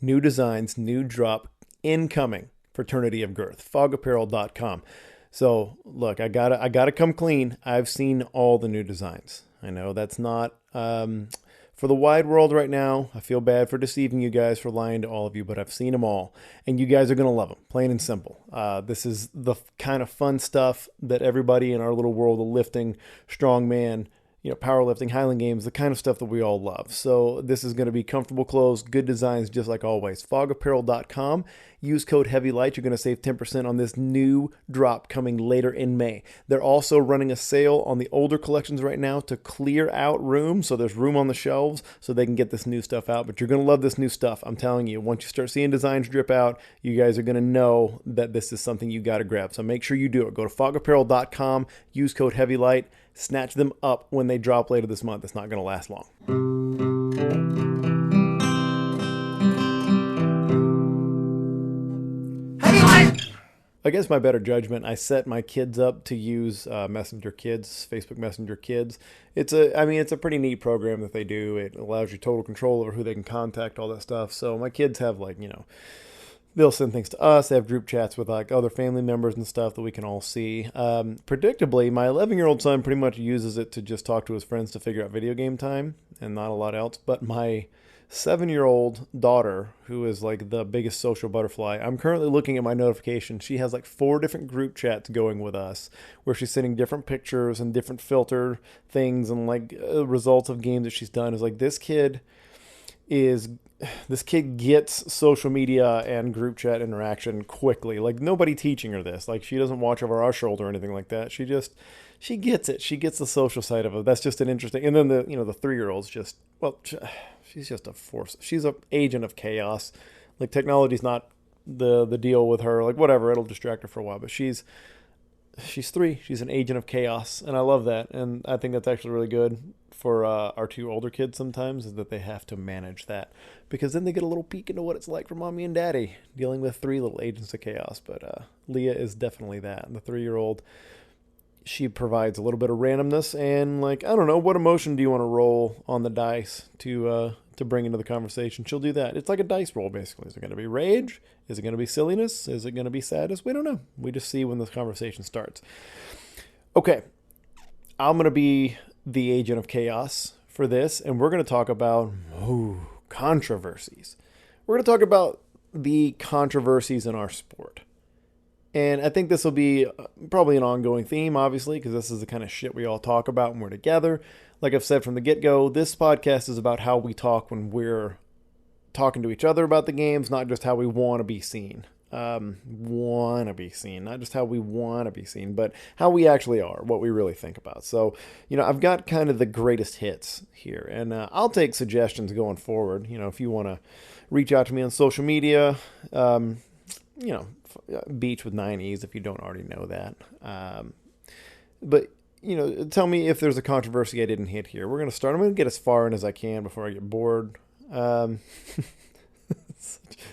New designs, new drop, incoming. Fraternity of Girth, fogapparel.com. So look, I gotta come clean. I've seen all the new designs. I know that's not for the wide world right now. I feel bad for deceiving you guys, for lying to all of you, but I've seen them all, and you guys are gonna love them, plain and simple. This is the kind of fun stuff that everybody in our little world of lifting, strongman, powerlifting, Highland Games, the kind of stuff that we all love. So this is going to be comfortable clothes, good designs, just like always. Fogapparel.com. Use code HEAVYLIGHT. You're going to save 10% on this new drop coming later in May. They're also running a sale on the older collections right now to clear out room. So there's room on the shelves so they can get this new stuff out. But you're going to love this new stuff. I'm telling you, once you start seeing designs drip out, you guys are going to know that this is something you got to grab. So make sure you do it. Go to fogapparel.com. Use code HEAVYLIGHT. Snatch them up when they drop later this month. It's not going to last long. Against my better judgment, I set my kids up to use Messenger Kids, Facebook Messenger Kids. It's a pretty neat program that they do. It allows you total control over who they can contact, all that stuff. So my kids have they'll send things to us. They have group chats with other family members and stuff that we can all see. Predictably, my 11-year-old son pretty much uses it to just talk to his friends to figure out video game time and not a lot else. But my 7-year-old daughter, who is like the biggest social butterfly, I'm currently looking at my notifications. She has like 4 different group chats going with us where she's sending different pictures and different filter things and results of games that she's done. Is like this kid gets social media and group chat interaction quickly. Like nobody teaching her this. Like she doesn't watch over our shoulder or anything like that. She gets it. She gets the social side of it. That's just an interesting. And then the 3-year-old's she's just a force. She's an agent of chaos. Like technology's not the deal with her. Like whatever, it'll distract her for a while. But she's 3. She's an agent of chaos, and I love that. And I think that's actually really good for our 2 older kids sometimes, is that they have to manage that, because then they get a little peek into what it's like for mommy and daddy dealing with 3 little agents of chaos. But Leah is definitely that. And the 3-year-old, she provides a little bit of randomness and I don't know, what emotion do you want to roll on the dice to bring into the conversation? She'll do that. It's like a dice roll, basically. Is it going to be rage? Is it going to be silliness? Is it going to be sadness? We don't know. We just see when this conversation starts. Okay. I'm going to be the agent of chaos for this, and we're going to talk about controversies. We're going to talk about the controversies in our sport. And I think this will be probably an ongoing theme, obviously, because this is the kind of shit we all talk about when we're together. Like I've said from the get-go, this podcast is about how we talk when we're talking to each other about the games, not just how we want to be seen. Not just how we want to be seen, but how we actually are, what we really think about. So, I've got kind of the greatest hits here, and I'll take suggestions going forward. If you want to reach out to me on social media, Beach with 9 E's if you don't already know that. But tell me if there's a controversy I didn't hit here. We're going to start. I'm going to get as far in as I can before I get bored.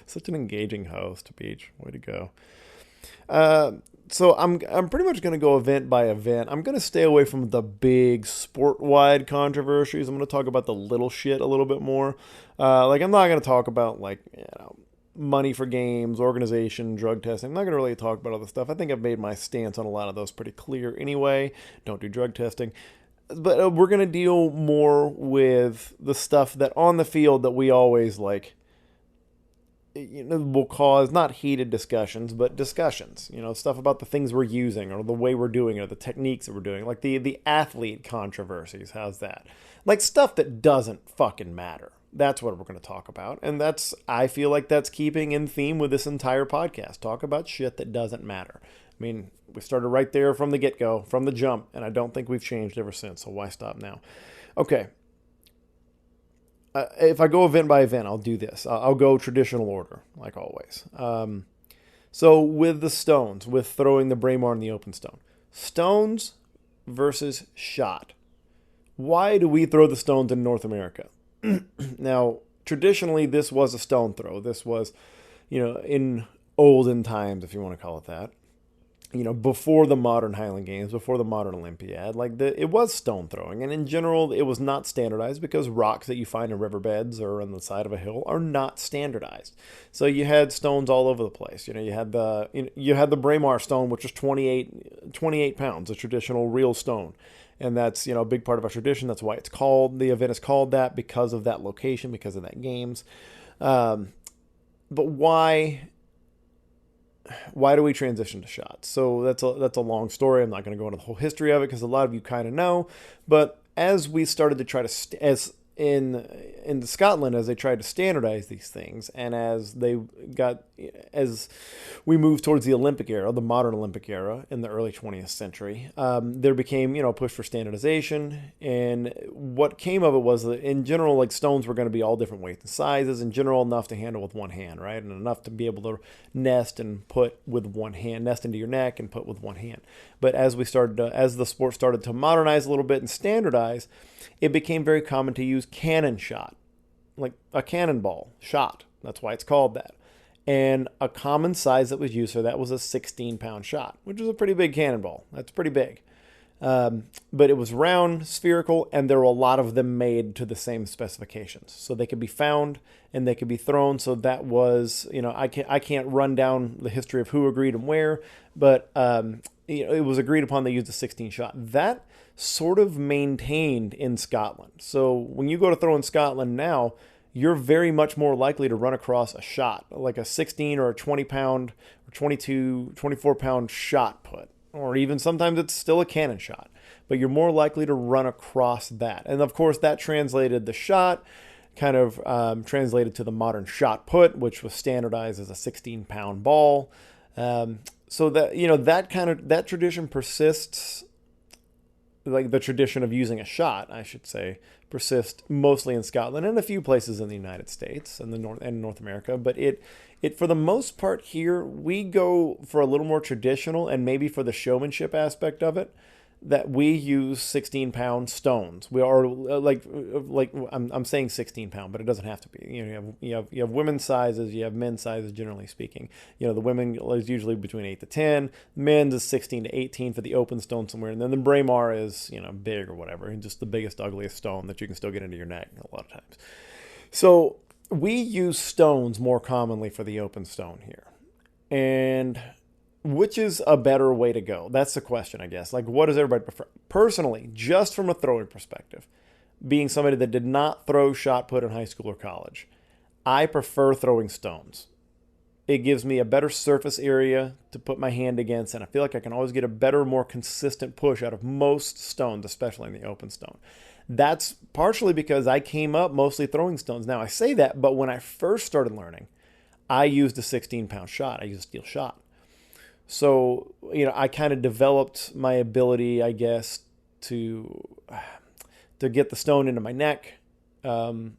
Such an engaging host, Beach. Way to go. So I'm pretty much going to go event by event. I'm going to stay away from the big sport-wide controversies. I'm going to talk about the little shit a little bit more. I'm not going to talk about money for games, organization, drug testing. I'm not going to really talk about all this stuff. I think I've made my stance on a lot of those pretty clear anyway. Don't do drug testing. But we're going to deal more with the stuff that on the field that we always will cause not heated discussions, but discussions. Stuff about the things we're using or the way we're doing it or the techniques that we're doing. Like the athlete controversies. How's that? Like stuff that doesn't fucking matter. That's what we're going to talk about. And I feel like that's keeping in theme with this entire podcast. Talk about shit that doesn't matter. I mean, we started right there from the get-go, from the jump, and I don't think we've changed ever since, so why stop now? Okay. If I go event by event, I'll do this. I'll go traditional order, like always. So with the stones, with throwing the Braemar in the open stone. Stones versus shot. Why do we throw the stones in North America? Now, traditionally, this was a stone throw. This was, in olden times, if you want to call it that. before the modern Highland Games, before the modern Olympiad, it was stone throwing, and in general, it was not standardized because rocks that you find in riverbeds or on the side of a hill are not standardized. So you had stones all over the place. You had the Braemar stone, which is 28 pounds, a traditional real stone, and that's a big part of our tradition. That's why the event is called that, because of that location, because of that games. But why do we transition to shots? So that's a long story. I'm not going to go into the whole history of it because a lot of you kind of know. But as we started to try to as in Scotland, as they tried to standardize these things, and as we moved towards the Olympic era, the modern Olympic era in the early 20th century, there became a push for standardization. And what came of it was that in general, like, stones were going to be all different weights and sizes. In general, enough to handle with one hand, right, and enough to be able to nest into your neck and put with one hand. But as the sport started to modernize a little bit and standardize, it became very common to use cannon shot, like a cannonball shot. That's why it's called that. And a common size that was used for that was a 16-pound shot, which is a pretty big cannonball. That's pretty big. But it was round, spherical, and there were a lot of them made to the same specifications. So they could be found and they could be thrown. So that was, I can't run down the history of who agreed and where, but it was agreed upon they used a 16 shot. That sort of maintained in Scotland. So when you go to throw in Scotland now, you're very much more likely to run across a shot, like a 16 or a 20 pound or 22, 24 pound shot put, or even sometimes it's still a cannon shot, but you're more likely to run across that. And of course that translated the shot, kind of translated to the modern shot put, which was standardized as a 16-pound ball. So that, that tradition persists. Like the tradition of using a shot, I should say, persists mostly in Scotland and a few places in the United States and North America. But it for the most part here, we go for a little more traditional, and maybe for the showmanship aspect of it, that we use 16-pound stones. We are I'm saying 16-pound, but it doesn't have to be. You have women's sizes, you have men's sizes. Generally speaking, the women is usually between 8 to 10. Men's is 16 to 18 for the open stone somewhere, and then the Braemar is big or whatever, just the biggest, ugliest stone that you can still get into your neck a lot of times. So we use stones more commonly for the open stone here, and which is a better way to go? That's the question, I guess. Like, what does everybody prefer? Personally, just from a throwing perspective, being somebody that did not throw shot put in high school or college, I prefer throwing stones. It gives me a better surface area to put my hand against, and I feel like I can always get a better, more consistent push out of most stones, especially in the open stone. That's partially because I came up mostly throwing stones. Now, I say that, but when I first started learning, I used a 16-pound shot. I used a steel shot. So, I kind of developed my ability, I guess, to get the stone into my neck, to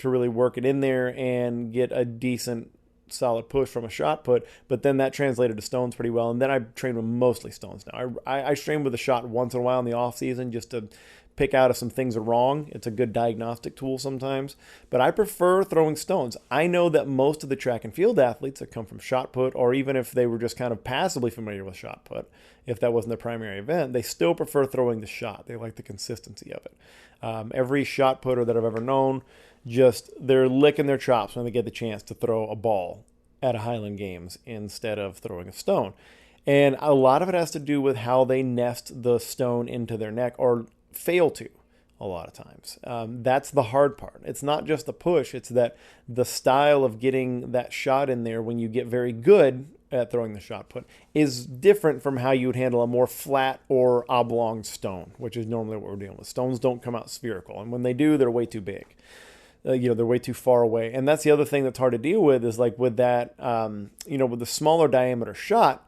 really work it in there and get a decent, solid push from a shot put. But then that translated to stones pretty well. And then I trained with mostly stones now. I train with a shot once in a while in the off season just to pick out if some things are wrong. It's a good diagnostic tool sometimes, but I prefer throwing stones. I know that most of the track and field athletes that come from shot put, or even if they were just kind of passively familiar with shot put, if that wasn't their primary event, they still prefer throwing the shot. They like the consistency of it. Every shot putter that I've ever known, they're licking their chops when they get the chance to throw a ball at a Highland Games instead of throwing a stone. And a lot of it has to do with how they nest the stone into their neck, or fail to a lot of times. That's the hard part. It's not just the push, it's that the style of getting that shot in there when you get very good at throwing the shot put is different from how you would handle a more flat or oblong stone, which is normally what we're dealing with. Stones don't come out spherical, and when they do, they're way too big. They're way too far away. And that's the other thing that's hard to deal with, is like with that, with the smaller diameter shot,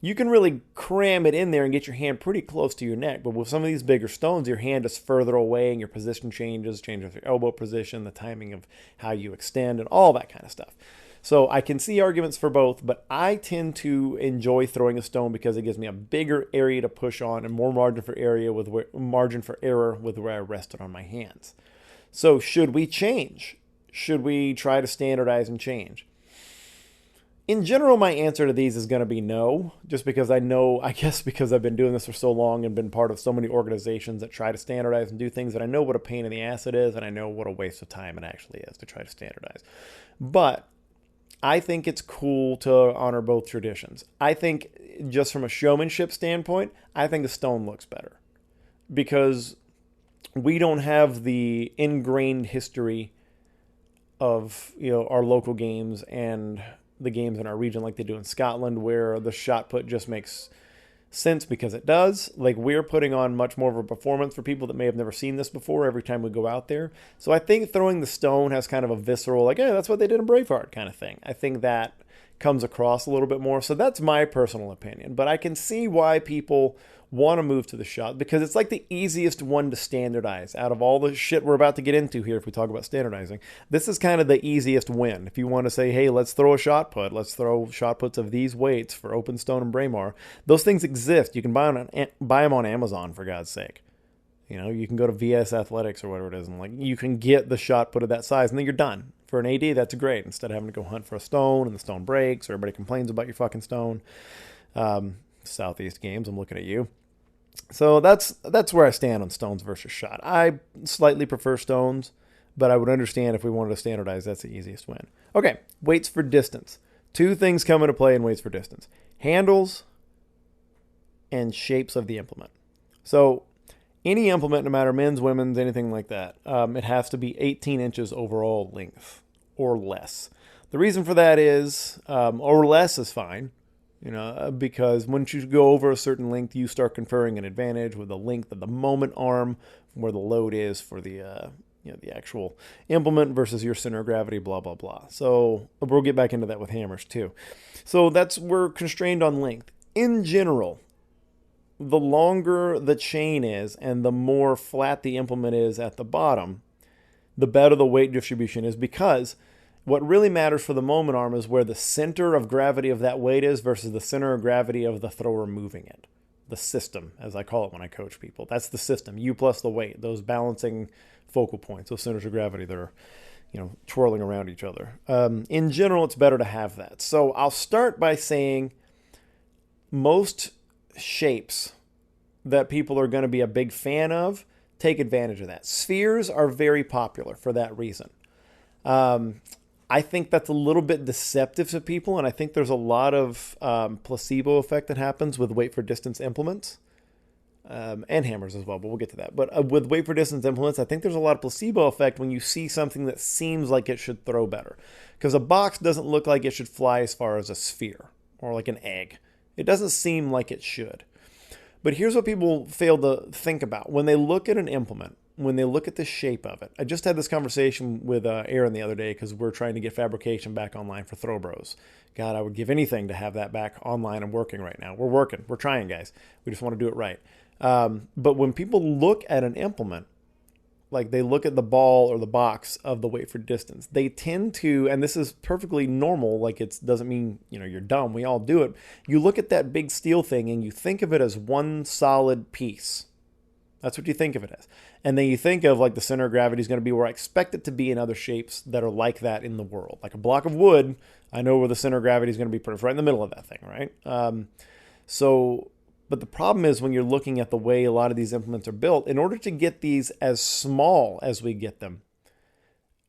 you can really cram it in there and get your hand pretty close to your neck. But with some of these bigger stones, your hand is further away and your position changes your elbow position, the timing of how you extend, and all that kind of stuff. So I can see arguments for both, but I tend to enjoy throwing a stone because it gives me a bigger area to push on and more margin for error with where I rest it on my hands. So should we change? Should we try to standardize and change? In general, my answer to these is going to be no, just because I know, I guess because I've been doing this for so long and been part of so many organizations that try to standardize and do things, that I know what a pain in the ass it is, and I know what a waste of time it actually is to try to standardize. But I think it's cool to honor both traditions. I think, just from a showmanship standpoint, I think the stone looks better because we don't have the ingrained history of, our local games and the games in our region like they do in Scotland, where the shot put just makes sense because it does. Like, we're putting on much more of a performance for people that may have never seen this before every time we go out there. So I think throwing the stone has kind of a visceral, like, hey, that's what they did in Braveheart kind of thing. I think that comes across a little bit more. So that's my personal opinion. But I can see why people want to move to the shot, because it's like the easiest one to standardize out of all the shit we're about to get into here. If we talk about standardizing, this is kind of the easiest win. If you want to say, hey, let's throw a shot put, let's throw shot puts of these weights for Open Stone and Braemar. Those things exist. You can buy them on Amazon, for God's sake. You can go to VS Athletics or whatever it is, and like, you can get the shot put of that size, and then you're done. For an AD, that's great. Instead of having to go hunt for a stone and the stone breaks, or everybody complains about your fucking stone. Southeast Games, I'm looking at you. So that's where I stand on stones versus shot. I slightly prefer stones, but I would understand if we wanted to standardize, that's the easiest win. Okay, weights for distance. Two things come into play in weights for distance: handles and shapes of the implement. So any implement, no matter men's, women's, anything like that, it has to be 18 inches overall length or less. The reason for that is, or less is fine. Because once you go over a certain length, you start conferring an advantage with the length of the moment arm, where the load is for the the actual implement versus your center of gravity, blah, blah, blah. So we'll get back into that with hammers too. So we're constrained on length. In general, the longer the chain is and the more flat the implement is at the bottom, the better the weight distribution is, because what really matters for the moment arm is where the center of gravity of that weight is versus the center of gravity of the thrower moving it. The system, as I call it when I coach people. That's the system. You plus the weight. Those balancing focal points, those centers of gravity that are, twirling around each other. In general, it's better to have that. So I'll start by saying most shapes that people are going to be a big fan of, take advantage of that. Spheres are very popular for that reason. I think that's a little bit deceptive to people, and I think there's a lot of placebo effect that happens with weight for distance implements, and hammers as well, but we'll get to that. But with weight for distance implements, I think there's a lot of placebo effect when you see something that seems like it should throw better. Because a box doesn't look like it should fly as far as a sphere or like an egg. It doesn't seem like it should. But here's what people fail to think about. When they look at an implement, when they look at the shape of it. I just had this conversation with Aaron the other day because we're trying to get fabrication back online for Throw Bros. God, I would give anything to have that back online and working right now. We're working. We're trying, guys. We just want to do it right. But when people look at an implement, like they look at the ball or the box of the weight for distance, they tend to, and this is perfectly normal, like it doesn't mean, you're dumb. We all do it. You look at that big steel thing and you think of it as one solid piece. That's what you think of it as. And then you think of like the center of gravity is going to be where I expect it to be in other shapes that are like that in the world. Like a block of wood, I know where the center of gravity is going to be right in the middle of that thing, right? But the problem is when you're looking at the way a lot of these implements are built, in order to get these as small as we get them,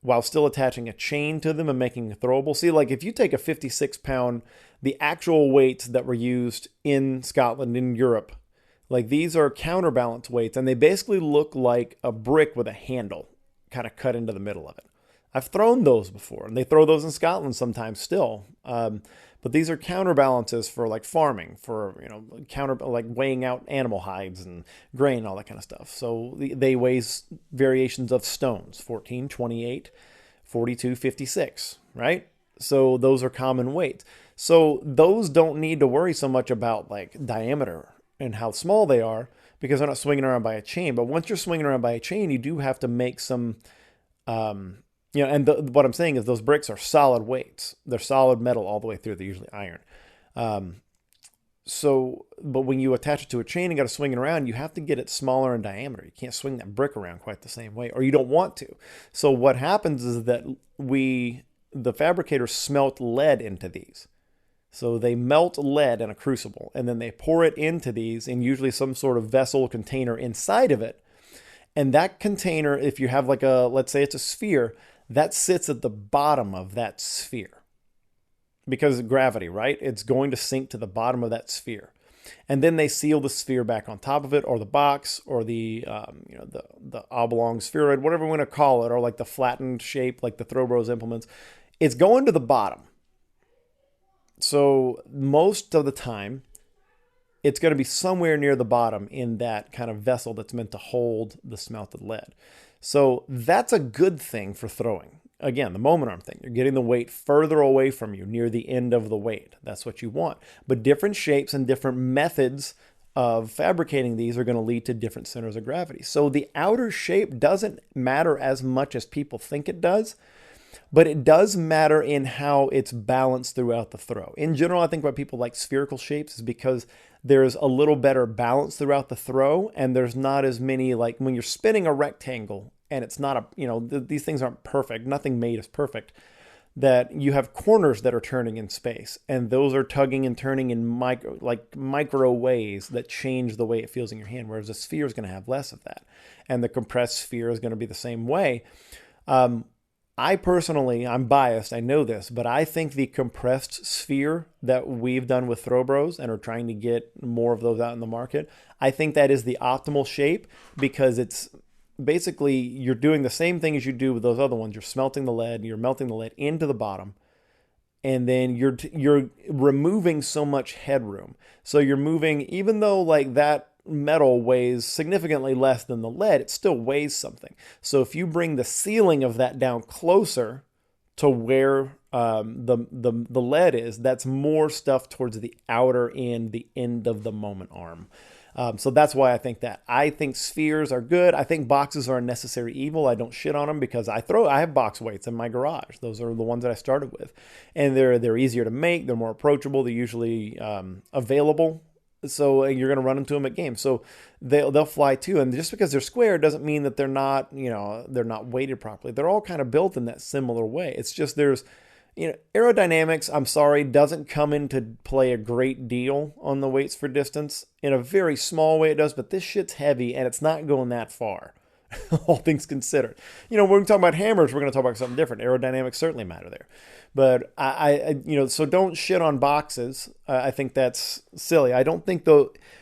while still attaching a chain to them and making it throwable. See, like if you take a 56-pound, the actual weights that were used in Scotland, in Europe, like these are counterbalance weights, and they basically look like a brick with a handle kind of cut into the middle of it. I've thrown those before, and they throw those in Scotland sometimes still. But these are counterbalances for like farming, for like weighing out animal hides and grain and all that kind of stuff. So they weigh variations of stones: 14, 28, 42, 56, right? So those are common weights. So those don't need to worry so much about like diameter and how small they are, because they're not swinging around by a chain. But once you're swinging around by a chain, you do have to make some, what I'm saying is those bricks are solid weights. They're solid metal all the way through. They're usually iron. But when you attach it to a chain and got to swing it around, you have to get it smaller in diameter. You can't swing that brick around quite the same way, or you don't want to. So what happens is that the fabricators smelt lead into these. So they melt lead in a crucible, and then they pour it into these in usually some sort of vessel container inside of it. And that container, if you have like let's say it's a sphere, that sits at the bottom of that sphere because of gravity, right? It's going to sink to the bottom of that sphere. And then they seal the sphere back on top of it, or the box, or the oblong spheroid, whatever we want to call it, or like the flattened shape, like the Throw Bros implements. It's going to the bottom. So most of the time, it's going to be somewhere near the bottom in that kind of vessel that's meant to hold the smelted lead. So that's a good thing for throwing. Again, the moment arm thing, you're getting the weight further away from you near the end of the weight. That's what you want. But different shapes and different methods of fabricating these are going to lead to different centers of gravity. So the outer shape doesn't matter as much as people think it does, but it does matter in how it's balanced throughout the throw. In general, I think why people like spherical shapes is because there's a little better balance throughout the throw, and there's not as many, like when you're spinning a rectangle, and it's not these things aren't perfect. Nothing made is perfect. That you have corners that are turning in space, and those are tugging and turning in micro ways that change the way it feels in your hand, whereas a sphere is going to have less of that. And the compressed sphere is going to be the same way. I personally, I'm biased, I know this, but I think the compressed sphere that we've done with Throw Bros and are trying to get more of those out in the market, I think that is the optimal shape because it's basically, you're doing the same thing as you do with those other ones. You're smelting the lead, you're melting the lead into the bottom, and then you're removing so much headroom. So you're moving, even though like that metal weighs significantly less than the lead, it still weighs something. So if you bring the ceiling of that down closer to where the lead is, that's more stuff towards the outer end, the end of the moment arm. So that's why I think that. I think spheres are good. I think boxes are a necessary evil. I don't shit on them because I have box weights in my garage. Those are the ones that I started with. And they're easier to make. They're more approachable. They're usually available. So you're going to run into them at games. So they'll fly too. And just because they're square doesn't mean that they're not weighted properly. They're all kind of built in that similar way. It's just there's, aerodynamics, I'm sorry, doesn't come into play a great deal on the weights for distance. In a very small way it does, but this shit's heavy and it's not going that far. All things considered. When we talk about hammers, we're going to talk about something different. Aerodynamics certainly matter there. But so don't shit on boxes. I think that's silly. I don't think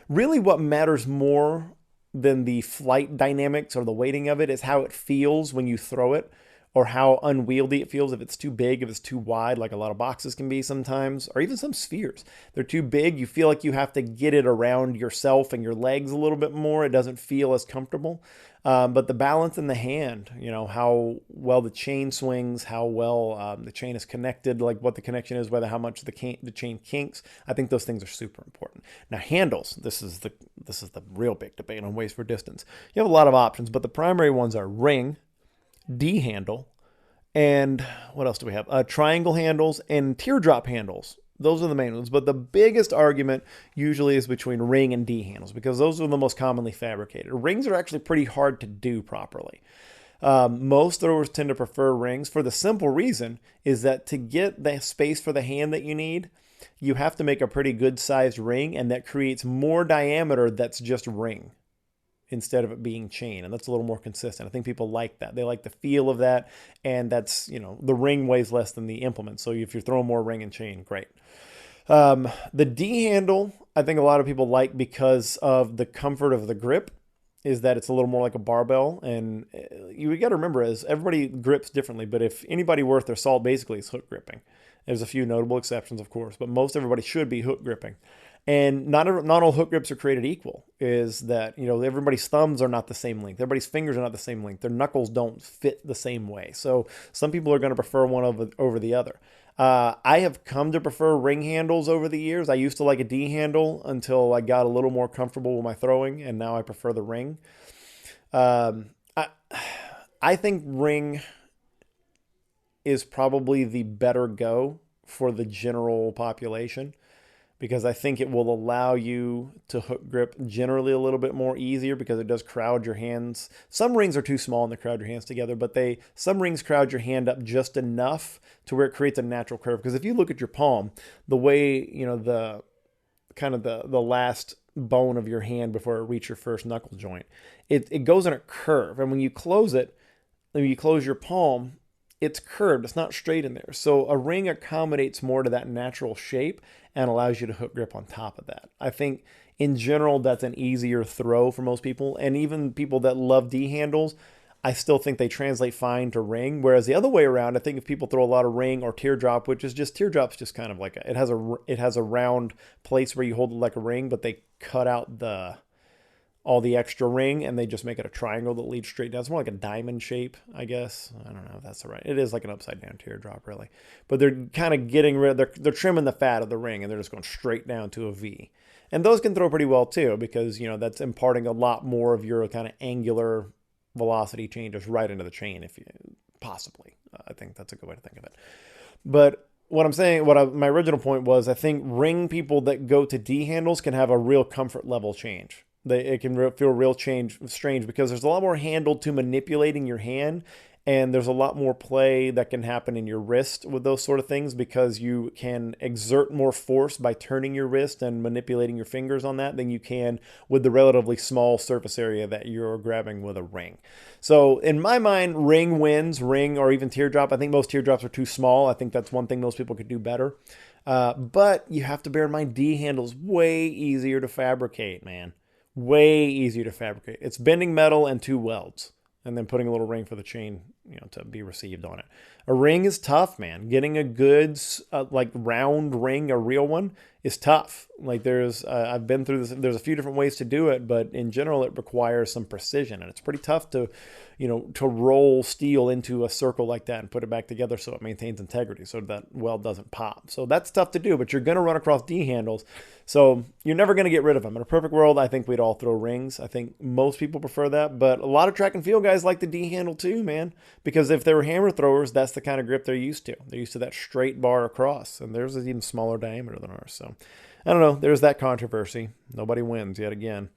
really what matters more than the flight dynamics or the weighting of it is how it feels when you throw it, or how unwieldy it feels if it's too big, if it's too wide, like a lot of boxes can be sometimes, or even some spheres. They're too big. You feel like you have to get it around yourself and your legs a little bit more. It doesn't feel as comfortable. But the balance in the hand, how well the chain swings, how well the chain is connected, like what the connection is, how much the chain kinks. I think those things are super important. Now handles, this is the real big debate on weights for distance. You have a lot of options, but the primary ones are ring, D handle, and what else do we have? Triangle handles and teardrop handles. Those are the main ones. But the biggest argument usually is between ring and D handles because those are the most commonly fabricated. Rings are actually pretty hard to do properly. Most throwers tend to prefer rings for the simple reason is that to get the space for the hand that you need, you have to make a pretty good sized ring, and that creates more diameter that's just ring instead of it being chain. And that's a little more consistent. I think people like that. They like the feel of that. And that's, the ring weighs less than the implement. So if you're throwing more ring and chain, great. The D handle, I think a lot of people like because of the comfort of the grip, is that it's a little more like a barbell. And you got to remember is everybody grips differently. But if anybody worth their salt basically is hook gripping. There's a few notable exceptions, of course, but most everybody should be hook gripping. And not all hook grips are created equal. Is that, everybody's thumbs are not the same length. Everybody's fingers are not the same length. Their knuckles don't fit the same way. So some people are going to prefer one over the other. I have come to prefer ring handles over the years. I used to like a D handle until I got a little more comfortable with my throwing, and now I prefer the ring. I think ring is probably the better go for the general population, because I think it will allow you to hook grip generally a little bit more easier because it does crowd your hands. Some rings are too small and they crowd your hands together, but some rings crowd your hand up just enough to where it creates a natural curve. Because if you look at your palm, the way, the kind of the last bone of your hand before it reaches your first knuckle joint, it goes in a curve. And when you close your palm, it's curved. It's not straight in there. So a ring accommodates more to that natural shape and allows you to hook grip on top of that. I think in general, that's an easier throw for most people. And even people that love D handles, I still think they translate fine to ring. Whereas the other way around, I think if people throw a lot of ring or teardrop, which is just teardrop's just kind of like it has a round place where you hold it like a ring, but they cut out all the extra ring and they just make it a triangle that leads straight down. It's more like a diamond shape, I guess. I don't know if that's right. It is like an upside down teardrop, really. But they're kind of getting rid of, they're trimming the fat of the ring and they're just going straight down to a V. And those can throw pretty well too, because, that's imparting a lot more of your kind of angular velocity changes right into the chain, if you possibly. I think that's a good way to think of it. But what I'm saying, my original point was, I think ring people that go to D handles can have a real comfort level change. It can feel real strange because there's a lot more handle to manipulating your hand, and there's a lot more play that can happen in your wrist with those sort of things because you can exert more force by turning your wrist and manipulating your fingers on that than you can with the relatively small surface area that you're grabbing with a ring. So in my mind, ring wins, ring or even teardrop. I think most teardrops are too small. I think that's one thing most people could do better. But you have to bear in mind, D handle's way easier to fabricate, man. Way easier to fabricate. It's bending metal and 2 welds and then putting a little ring for the chain, to be received on it. A ring is tough, man. Getting a good, round ring, a real one, is tough. Like I've been through this. There's a few different ways to do it, but in general, it requires some precision, and it's pretty tough to roll steel into a circle like that and put it back together so it maintains integrity, so that weld doesn't pop. So that's tough to do, but you're going to run across D handles, so you're never going to get rid of them. In a perfect world, I think we'd all throw rings. I think most people prefer that, but a lot of track and field guys like the D handle too, man, because if they were hammer throwers, that's the kind of grip they're used to. They're used to that straight bar across, and theirs is even smaller diameter than ours. So I don't know. There's that controversy. Nobody wins yet again.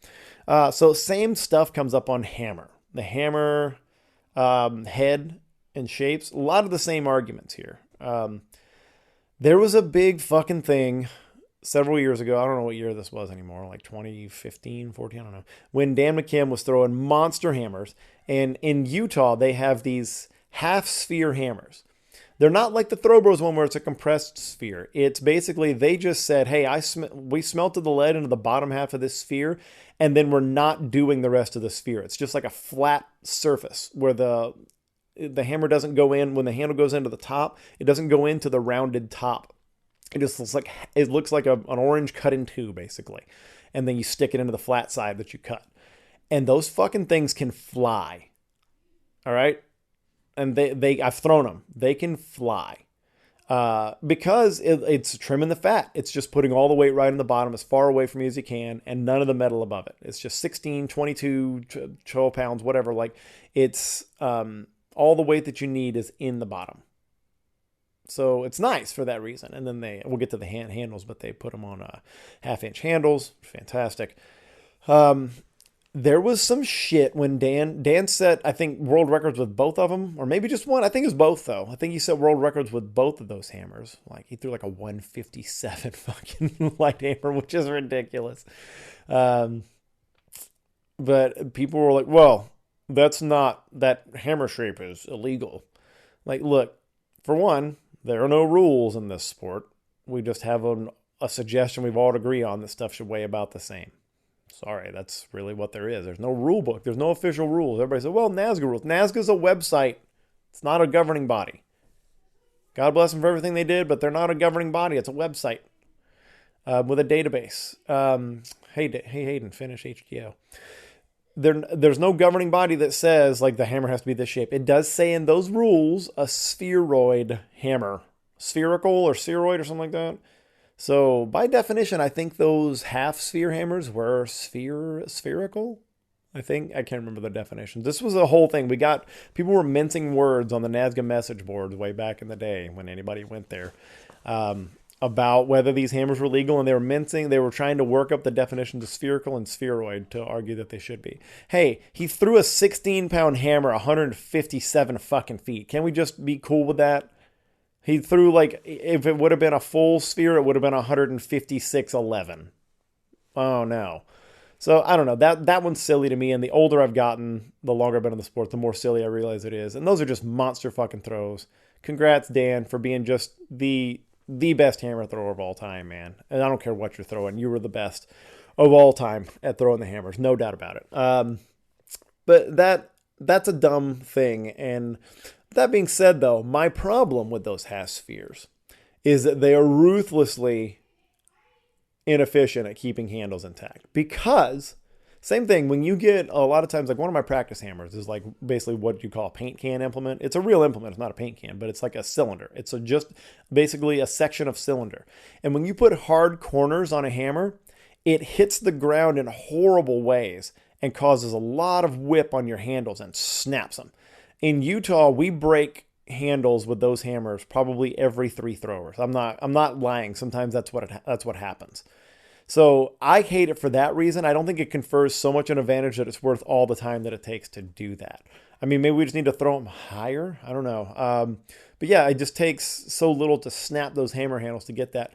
So same stuff comes up on hammer. The hammer head and shapes, a lot of the same arguments here. There was a big fucking thing several years ago. I don't know what year this was anymore, like 2015, 14, I don't know, when Dan McKim was throwing monster hammers. And in Utah, they have these half sphere hammers. They're not like the Throw Bros one where it's a compressed sphere. It's basically, they just said, hey, we smelted the lead into the bottom half of this sphere, and then we're not doing the rest of the sphere. It's just like a flat surface where the hammer doesn't go in. When the handle goes into the top, it doesn't go into the rounded top. It just looks like an orange cut in two, basically. And then you stick it into the flat side that you cut. And those fucking things can fly. All right? And I've thrown them. They can fly. Because it's trimming the fat. It's just putting all the weight right on the bottom as far away from you as you can, and none of the metal above it. It's just 16, 22, 12 pounds, whatever. Like, it's all the weight that you need is in the bottom. So it's nice for that reason. And then we'll get to the handles, but they put them on 1/2-inch handles. Fantastic. There was some shit when Dan set, I think, world records with both of them, or maybe just one. I think it was both, though. I think he set world records with both of those hammers. Like, he threw like a 157 fucking light hammer, which is ridiculous. But people were like, well, that hammer shape is illegal. Like, look, for one, there are no rules in this sport. We just have a suggestion we've all agree on that stuff should weigh about the same. Sorry, that's really what there is. There's no rule book. There's no official rules. Everybody says, well, NASGA rules. NASGA's a website. It's not a governing body. God bless them for everything they did, but they're not a governing body. It's a website with a database. Hey, Hayden, finish HDO. There's no governing body that says, like, the hammer has to be this shape. It does say in those rules a spheroid hammer. Spherical or spheroid or something like that. So, by definition, I think those half-sphere hammers were spherical. I can't remember the definition. This was a whole thing. People were mincing words on the NASGA message boards way back in the day when anybody went there. about whether these hammers were legal, and they were trying to work up the definitions of spherical and spheroid to argue that they should be. Hey, he threw a 16-pound hammer 157 fucking feet. Can we just be cool with that? He threw, like, if it would have been a full sphere, it would have been 156.11. Oh no. So I don't know. That one's silly to me, and the older I've gotten, the longer I've been in the sport, the more silly I realize it is. And those are just monster fucking throws. Congrats, Dan, for being just the best hammer thrower of all time, man. And I don't care what you're throwing. You were the best of all time at throwing the hammers. No doubt about it. But that's a dumb thing. And that being said, though, my problem with those half spheres is that they are ruthlessly inefficient at keeping handles intact. Because, same thing, when you get, a lot of times, like one of my practice hammers is like basically what you call a paint can implement. It's a real implement. It's not a paint can, but it's like a cylinder. It's just basically a section of cylinder. And when you put hard corners on a hammer, it hits the ground in horrible ways and causes a lot of whip on your handles and snaps them. In Utah, we break handles with those hammers probably every 3 throwers. I'm not lying. Sometimes that's what happens. So I hate it for that reason. I don't think it confers so much an advantage that it's worth all the time that it takes to do that. I mean, maybe we just need to throw them higher. I don't know. But yeah, it just takes so little to snap those hammer handles to get that.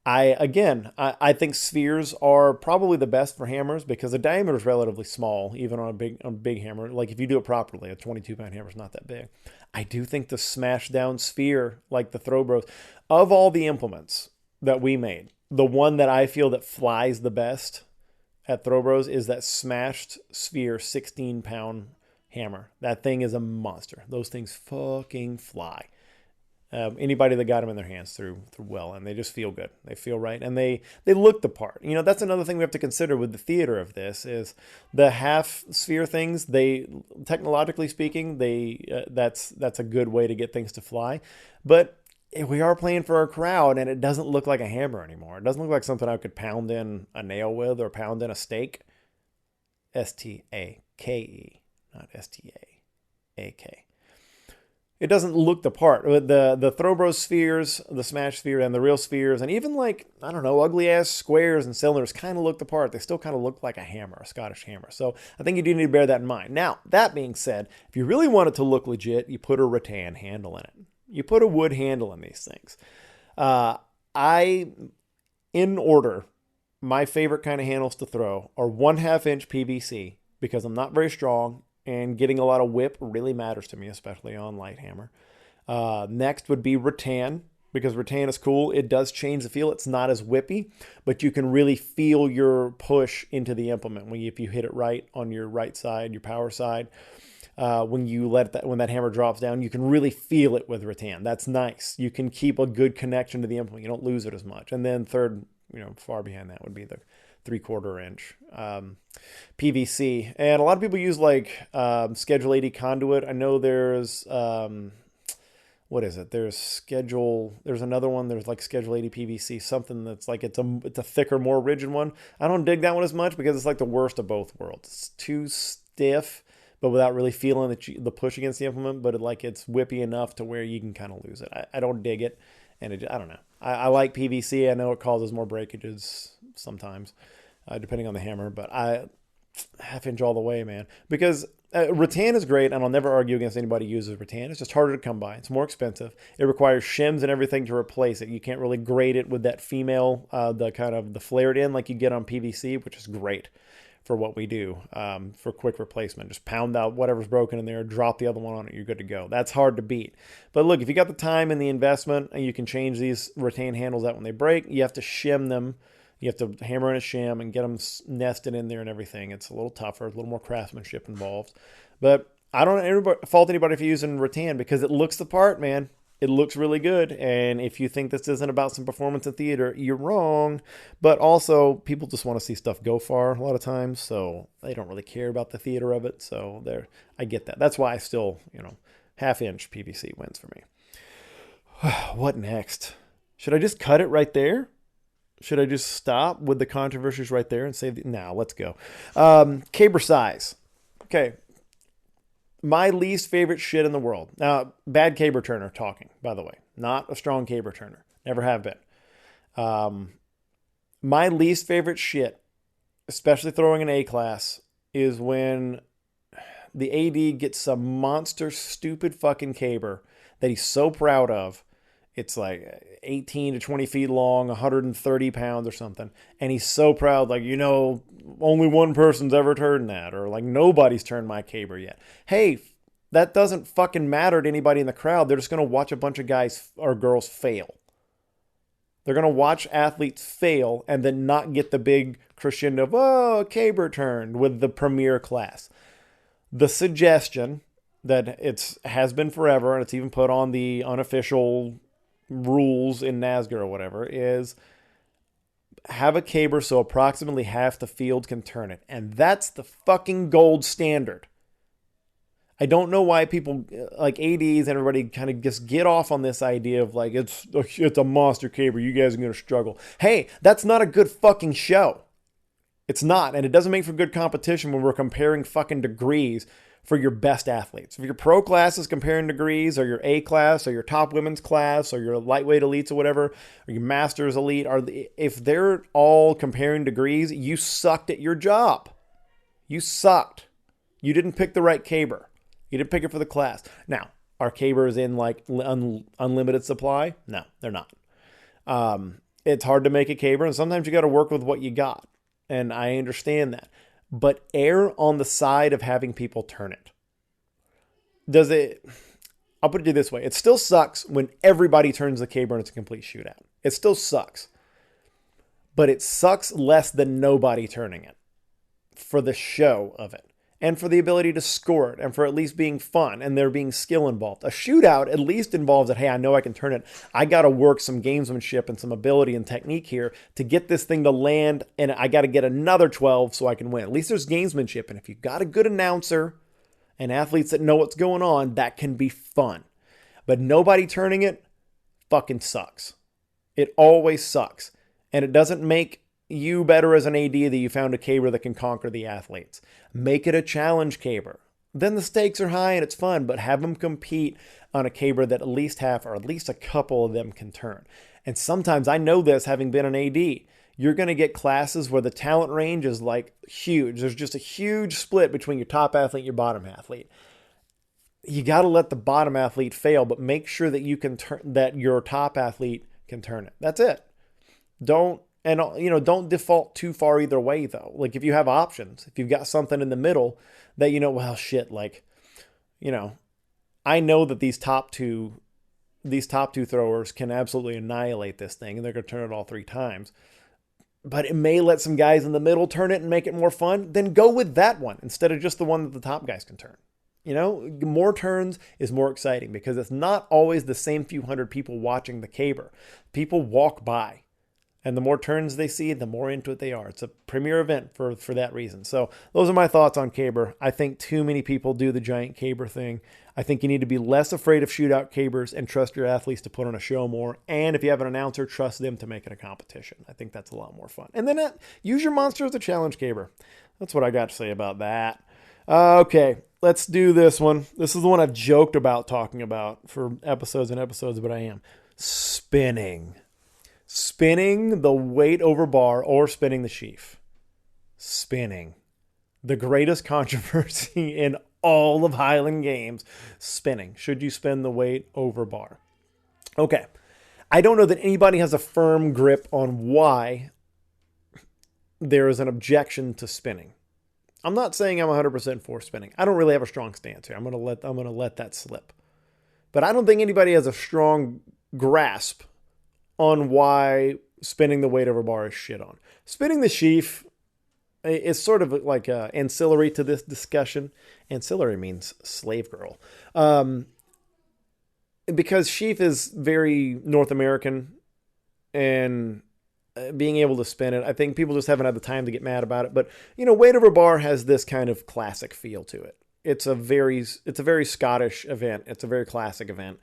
I think spheres are probably the best for hammers because the diameter is relatively small, even on a big hammer. Like if you do it properly, a 22-pound hammer is not that big. I do think the smash down sphere, like the Throw Bros, of all the implements that we made, the one that I feel that flies the best at Throw Bros is that smashed sphere 16-pound hammer. That thing is a monster. Those things fucking fly. Anybody that got them in their hands through well, and they just feel good. They feel right, and they look the part. You know, that's another thing we have to consider with the theater of this is the half sphere things. They, technologically speaking, that's a good way to get things to fly, but we are playing for our crowd, and it doesn't look like a hammer anymore. It doesn't look like something I could pound in a nail with or pound in a steak. S-T-A-K-E, not S-T-A-A-K. It doesn't look the part. The Throw Bros spheres, the smash sphere, and the real spheres, and even like, I don't know, ugly-ass squares and cylinders kind of look the part. They still kind of look like a hammer, a Scottish hammer. So I think you do need to bear that in mind. Now, that being said, if you really want it to look legit, you put a rattan handle in it. You put a wood handle in these things. In order, my favorite kind of handles to throw are 1/2 inch PVC because I'm not very strong. And getting a lot of whip really matters to me, especially on light hammer. Next would be rattan, because rattan is cool. It does change the feel. It's not as whippy, but you can really feel your push into the implement if you hit it right on your right side, your power side. When that hammer drops down, you can really feel it with rattan. That's nice. You can keep a good connection to the implement. You don't lose it as much. And then third, far behind that would be the 3/4 inch PVC, and a lot of people use like Schedule 80 conduit. I know there's what is it? There's another one. There's like Schedule 80 PVC, something that's like it's a thicker, more rigid one. I don't dig that one as much because it's like the worst of both worlds. It's too stiff, but without really feeling the push against the implement. But it's whippy enough to where you can kind of lose it. I don't dig it, and I don't know. I like PVC. I know it causes more breakages sometimes. Depending on the hammer, but I 1/2 inch all the way, man. Because rattan is great, and I'll never argue against anybody who uses rattan. It's just harder to come by. It's more expensive. It requires shims and everything to replace it. You can't really grade it with that female, the flared in like you get on PVC, which is great for what we do for quick replacement. Just pound out whatever's broken in there, drop the other one on it, you're good to go. That's hard to beat. But look, if you got the time and the investment, and you can change these rattan handles out when they break, you have to shim them. You have to hammer in a shim and get them nested in there and everything. It's a little tougher, a little more craftsmanship involved. But I don't fault anybody for using rattan because it looks the part, man. It looks really good. And if you think this isn't about some performance in theater, you're wrong. But also, people just want to see stuff go far a lot of times. So they don't really care about the theater of it. So I get that. That's why I still, 1/2 inch PVC wins for me. What next? Should I just cut it right there? Should I just stop with the controversies right there and say, now let's go. Caber size. Okay. My least favorite shit in the world. Now, bad caber turner talking, by the way. Not a strong caber turner. Never have been. My least favorite shit, especially throwing an A class, is when the AD gets some monster, stupid fucking caber that he's so proud of. It's like 18 to 20 feet long, 130 pounds or something. And he's so proud, like, only one person's ever turned that. Or like, nobody's turned my caber yet. Hey, that doesn't fucking matter to anybody in the crowd. They're just going to watch a bunch of guys or girls fail. They're going to watch athletes fail and then not get the big crescendo of, oh, caber turned with the premier class. The suggestion that has been forever, and it's even put on the unofficial rules in NASGR or whatever, is have a caber so approximately half the field can turn it. And that's the fucking gold standard. I don't know why people like ADs and everybody kind of just get off on this idea of like, it's a monster caber, you guys are going to struggle. Hey, that's not a good fucking show. It's not, and it doesn't make for good competition when we're comparing fucking degrees for your best athletes. If your pro class is comparing degrees, or your A class, or your top women's class, or your lightweight elites or whatever, or your masters elite, if they're all comparing degrees, you sucked at your job. You sucked. You didn't pick the right caber. You didn't pick it for the class. Now, are cabers in like unlimited supply? No, they're not. It's hard to make a caber, and sometimes you got to work with what you got. And I understand that. But err on the side of having people turn it. I'll put it this way. It still sucks when everybody turns the caber and it's a complete shootout. It still sucks. But it sucks less than nobody turning it. For the show of it. And for the ability to score it. And for at least being fun. And there being skill involved. A shootout at least involves that, hey, I know I can turn it. I got to work some gamesmanship and some ability and technique here to get this thing to land. And I got to get another 12 so I can win. At least there's gamesmanship. And if you've got a good announcer and athletes that know what's going on, that can be fun. But nobody turning it fucking sucks. It always sucks. And it doesn't make you better as an AD that you found a caber that can conquer the athletes. Make it a challenge caber. Then the stakes are high and it's fun, but have them compete on a caber that at least half or at least a couple of them can turn. And sometimes, I know this having been an AD, you're going to get classes where the talent range is like huge. There's just a huge split between your top athlete and your bottom athlete. You got to let the bottom athlete fail, but make sure that you can that your top athlete can turn it. That's it. Don't default too far either way, though. Like, if you have options, if you've got something in the middle that, I know that these top two throwers can absolutely annihilate this thing, and they're going to turn it all 3 times. But it may let some guys in the middle turn it and make it more fun. Then go with that one instead of just the one that the top guys can turn. More turns is more exciting because it's not always the same few hundred people watching the caber. People walk by. And the more turns they see, the more into it they are. It's a premier event for that reason. So those are my thoughts on caber. I think too many people do the giant caber thing. I think you need to be less afraid of shootout cabers and trust your athletes to put on a show more. And if you have an announcer, trust them to make it a competition. I think that's a lot more fun. And then use your monster as a challenge caber. That's what I got to say about that. Okay, let's do this one. This is the one I've joked about talking about for episodes and episodes, but I am. Spinning. Spinning the weight over bar or spinning the sheaf. Spinning. The greatest controversy in all of Highland Games. Spinning. Should you spin the weight over bar? Okay. I don't know that anybody has a firm grip on why there is an objection to spinning. I'm not saying I'm 100% for spinning. I don't really have a strong stance here. I'm going to let that slip. But I don't think anybody has a strong grasp on why spinning the weight over bar is shit on. Spinning the sheaf is sort of like ancillary to this discussion. Ancillary means slave girl. Because sheaf is very North American and being able to spin it, I think people just haven't had the time to get mad about it. But, weight over bar has this kind of classic feel to it. It's a very Scottish event. It's a very classic event.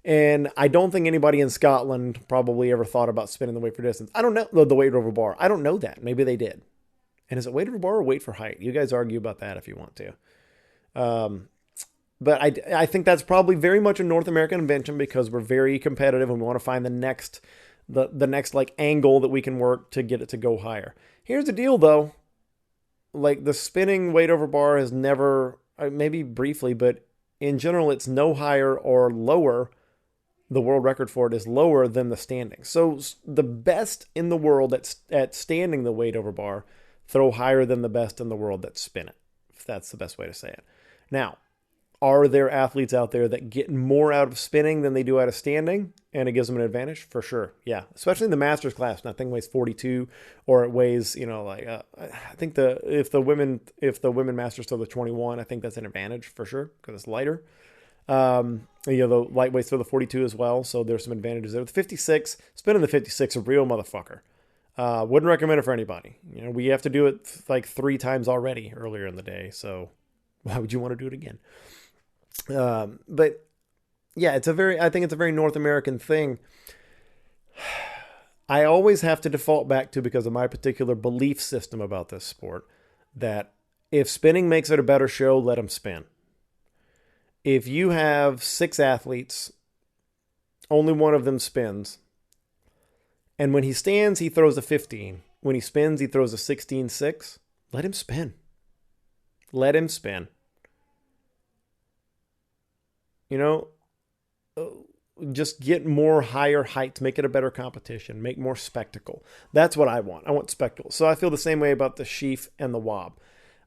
And I don't think anybody in Scotland probably ever thought about spinning the weight for distance. I don't know the weight over bar. I don't know that. Maybe they did. And is it weight over bar or weight for height? You guys argue about that if you want to. But I think that's probably very much a North American invention because we're very competitive and we want to find the next the next like angle that we can work to get it to go higher. Here's the deal though. Like the spinning weight over bar has never, maybe briefly, but in general, it's no higher or lower. The world record for it is lower than the standing. So the best in the world at standing the weight over bar throw higher than the best in the world that spin it, if that's the best way to say it. Now, are there athletes out there that get more out of spinning than they do out of standing, and it gives them an advantage? For sure, yeah. Especially in the masters class, that thing weighs 42, or it weighs, I think if the women masters throw the 21, I think that's an advantage for sure because it's lighter. The lightweights throw the 42 as well, so there's some advantages there. The 56, spinning the 56, a real motherfucker. Wouldn't recommend it for anybody. We have to do it like 3 times already earlier in the day, so why would you want to do it again? But yeah, I think it's a very North American thing. I always have to default back to, because of my particular belief system about this sport, that if spinning makes it a better show, let them spin. If you have 6 athletes, only one of them spins. And when he stands, he throws a 15. When he spins, he throws a 16.6. Let him spin. Let him spin. Just get more higher heights, make it a better competition, make more spectacle. That's what I want. I want spectacle. So I feel the same way about the sheaf and the wob.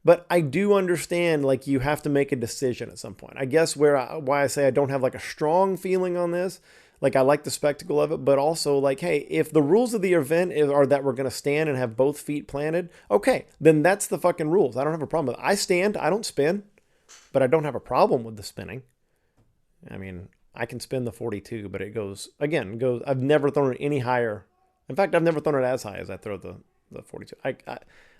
But I do understand, like, you have to make a decision at some point. I guess why I say I don't have like a strong feeling on this. Like, I like the spectacle of it, but also like, hey, if the rules of the event are that we're going to stand and have both feet planted, okay, then that's the fucking rules. I don't have a problem with it. I stand, I don't spin, but I don't have a problem with the spinning. I mean, I can spin the 42, but it goes, I've never thrown it any higher. In fact, I've never thrown it as high as I throw the 42.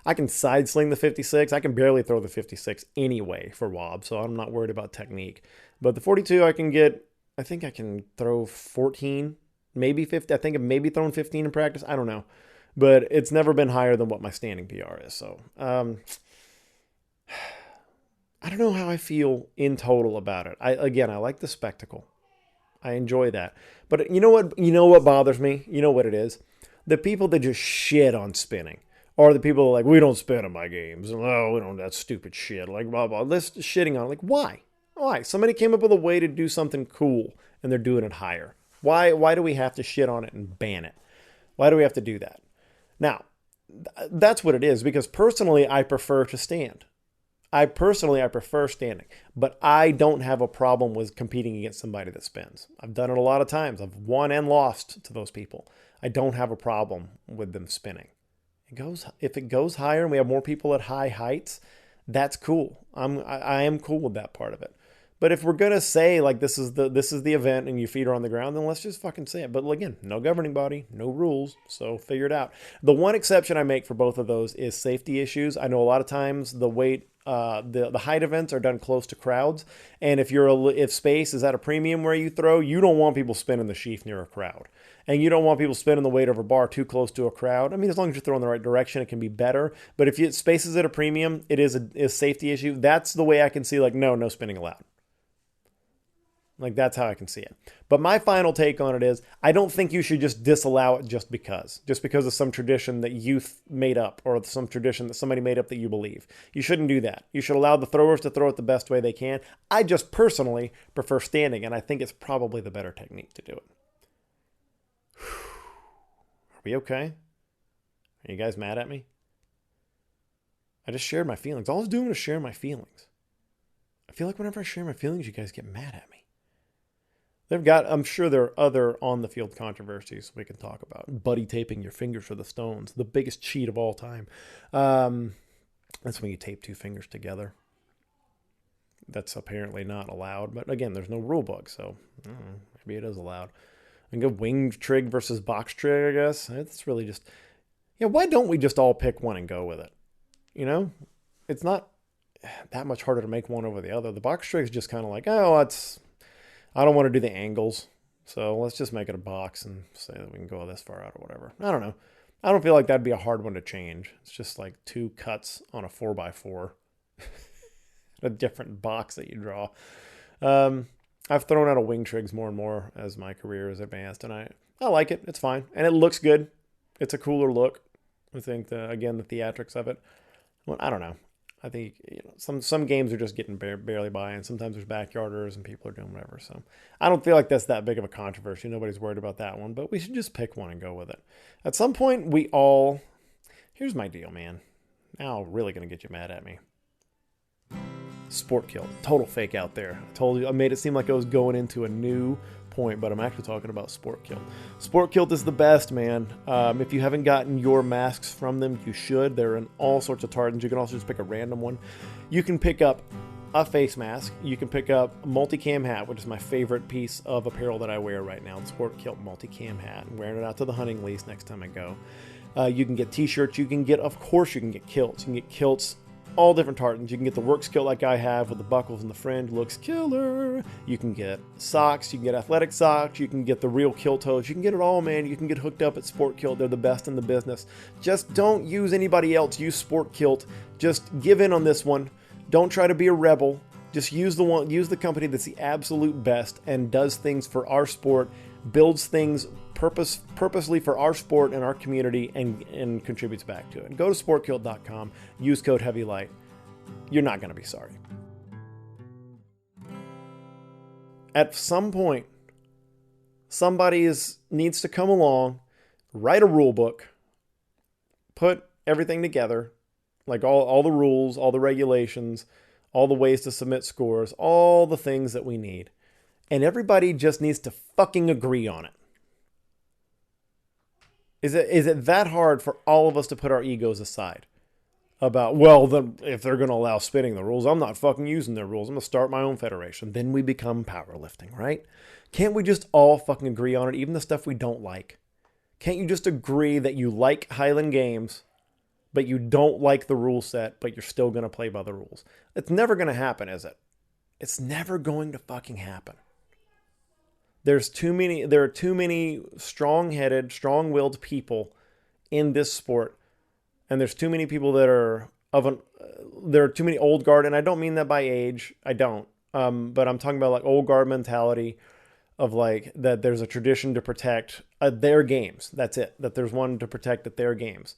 I can side sling the 56. I can barely throw the 56 anyway for wob, so I'm not worried about technique. But the 42, I think I can throw 14, maybe 50. I think I've maybe thrown 15 in practice. I don't know. But it's never been higher than what my standing PR is. So, I don't know how I feel in total about it. I like the spectacle. I enjoy that. But you know what bothers me? You know what it is? The people that just shit on spinning. Or the people like, we don't spin in my games. Oh, we don't, that's stupid shit. Like, blah, blah. Let's shitting on it. Like, why? Why? Somebody came up with a way to do something cool, and they're doing it higher. Why do we have to shit on it and ban it? Why do we have to do that? Now, that's what it is, because personally, I prefer to stand. I prefer standing, but I don't have a problem with competing against somebody that spins. I've done it a lot of times. I've won and lost to those people. I don't have a problem with them spinning. If it goes higher and we have more people at high heights, that's cool. I am cool with that part of it. But if we're gonna say like this is the event and your feet are on the ground, then let's just fucking say it. But again, no governing body, no rules, so figure it out. The one exception I make for both of those is safety issues. I know a lot of times the weight, the height events are done close to crowds, and if space is at a premium where you throw, you don't want people spinning the sheaf near a crowd. And you don't want people spinning the weight over bar too close to a crowd. I mean, as long as you're throwing the right direction, it can be better. But if space is at a premium, it is a safety issue. That's the way I can see, like, no spinning allowed. Like, that's how I can see it. But my final take on it is, I don't think you should just disallow it just because of some tradition that you made up, or some tradition that somebody made up that you believe. You shouldn't do that. You should allow the throwers to throw it the best way they can. I just personally prefer standing, and I think it's probably the better technique to do it. Are we okay? Are you guys mad at me? I just shared my feelings. All I was doing was share my feelings. I feel like whenever I share my feelings, you guys get mad at me. I'm sure there are other on-the-field controversies we can talk about. Buddy taping your fingers for the stones, the biggest cheat of all time. That's when you tape 2 fingers together. That's apparently not allowed. But again, there's no rule book, so maybe it is allowed. And go wing trig versus box trig, I guess. It's really just, why don't we just all pick one and go with it? It's not that much harder to make one over the other. The box trig is just kind of like, I don't want to do the angles, so let's just make it a box and say that we can go this far out or whatever. I don't know. I don't feel like that'd be a hard one to change. It's just like 2 cuts on a 4x4. A different box that you draw. I've thrown out of wing trigs more and more as my career has advanced, and I like it. It's fine. And it looks good. It's a cooler look. I think, the theatrics of it. Well, I don't know. I think some games are just getting barely by, and sometimes there's backyarders and people are doing whatever. So I don't feel like that's that big of a controversy. Nobody's worried about that one, but we should just pick one and go with it. At some point, here's my deal, man. Now I'm really going to get you mad at me. Sport Kilt. Total fake out there. I told you, I made it seem like I was going into a new point, but I'm actually talking about Sport Kilt. Sport Kilt is the best, man. If you haven't gotten your masks from them, you should. They're in all sorts of tartans. You can also just pick a random one. You can pick up a face mask. You can pick up a multicam hat, which is my favorite piece of apparel that I wear right now. The Sport Kilt multicam hat. I'm wearing it out to the hunting lease next time I go. You can get t-shirts. You can get kilts. You can get kilts, all different tartans. You can get the works kilt like I have with the buckles and the fringe. Looks killer. You can get socks. You can get athletic socks. You can get the real kilt toes. You can get it all, man. You can get hooked up at Sport Kilt. They're the best in the business. Just don't use anybody else. Use Sport Kilt. Just give in on this one. Don't try to be a rebel. Just use the company that's the absolute best and does things for our sport, builds things purposely for our sport and our community, and contributes back to it. Go to sportkilt.com, use code HEAVYLIGHT. You're not going to be sorry. At some point, somebody needs to come along, write a rule book, put everything together, like all the rules, all the regulations, all the ways to submit scores, all the things that we need. And everybody just needs to fucking agree on it. Is it that hard for all of us to put our egos aside? About, if they're going to allow spinning the rules, I'm not fucking using their rules. I'm going to start my own federation. Then we become powerlifting, right? Can't we just all fucking agree on it, even the stuff we don't like? Can't you just agree that you like Highland Games, but you don't like the rule set, but you're still going to play by the rules? It's never going to happen, is it? It's never going to fucking happen. There are too many strong-headed, strong-willed people in this sport, and there's too many people that are there are too many old guard, and I don't mean that by age. I don't. But I'm talking about like old guard mentality of like that there's a tradition to protect their games. That's it. That there's one to protect at their games.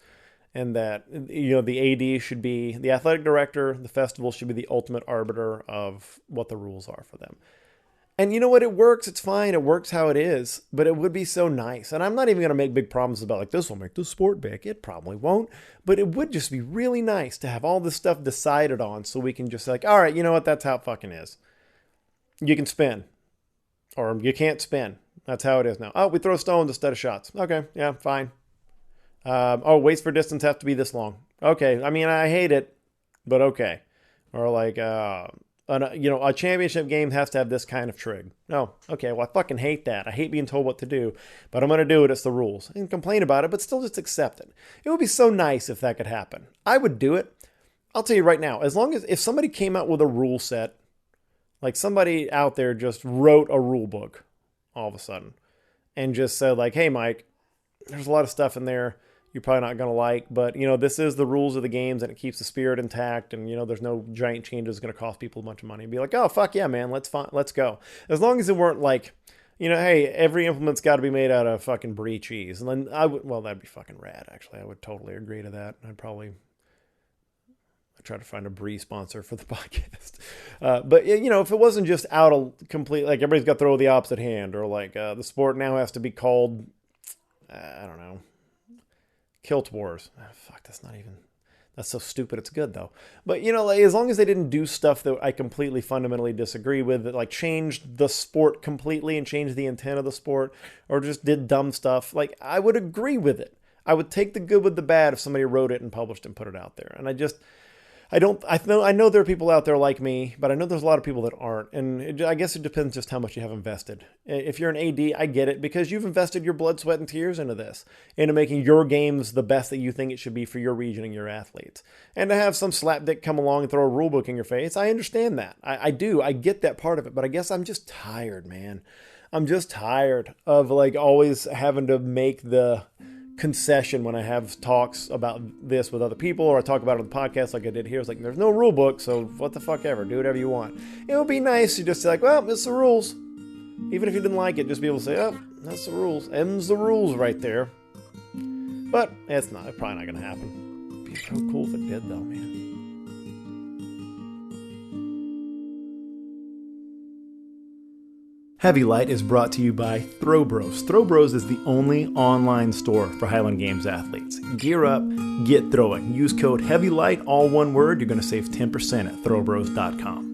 And that, the AD should be the athletic director, the festival should be the ultimate arbiter of what the rules are for them. And you know what? It works. It's fine. It works how it is. But it would be so nice. And I'm not even going to make big promises about like, this will make the sport big. It probably won't. But it would just be really nice to have all this stuff decided on so we can just say, like, all right, you know what? That's how it fucking is. You can spin. Or you can't spin. That's how it is now. Oh, we throw stones instead of shots. Okay. Yeah, fine. Weights for distance have to be this long. Okay. I mean, I hate it, but okay. Or like, a championship game has to have this kind of trig. No, okay, well, I fucking hate that. I hate being told what to do, but I'm going to do it. It's the rules. And complain about it, but still just accept it. It would be so nice if that could happen. I would do it. I'll tell you right now, if somebody came out with a rule set, like somebody out there just wrote a rule book all of a sudden and just said like, hey, Mike, there's a lot of stuff in there you're probably not going to like, but this is the rules of the games and it keeps the spirit intact, and there's no giant changes going to cost people a bunch of money. And be like, oh fuck yeah, man, let's go. As long as it weren't like, hey, every implement's got to be made out of fucking brie cheese, and then that'd be fucking rad. Actually, I would totally agree to that. I'd try to find a brie sponsor for the podcast. But if it wasn't just out of complete, like everybody's got to throw the opposite hand, or like the sport now has to be called, I don't know, Kilt Wars. Oh, fuck, that's so stupid. It's good though. But like, as long as they didn't do stuff that I completely fundamentally disagree with, that like changed the sport completely and changed the intent of the sport, or just did dumb stuff, like I would agree with it. I would take the good with the bad if somebody wrote it and published and put it out there. And I know there are people out there like me, but I know there's a lot of people that aren't. And I guess it depends just how much you have invested. If you're an AD, I get it, because you've invested your blood, sweat, and tears into this, into making your games the best that you think it should be for your region and your athletes. And to have some slapdick come along and throw a rule book in your face, I understand that. I do. I get that part of it. But I guess I'm just tired, man. I'm just tired of like always having to make the concession when I have talks about this with other people, or I talk about it on the podcast like I did here. It's like, there's no rule book, so what the fuck ever, do whatever you want. It would be nice to just say like, well, it's the rules. Even if you didn't like it, just be able to say, oh, That's the rules. M's the rules right there. But it's probably not going to happen. It'd be so cool if it did, though, man. Heavy Light is brought to you by Throw Bros. Throw Bros is the only online store for Highland Games athletes. Gear up, get throwing. Use code HEAVYLIGHT, all one word. You're going to save 10% at throwbros.com.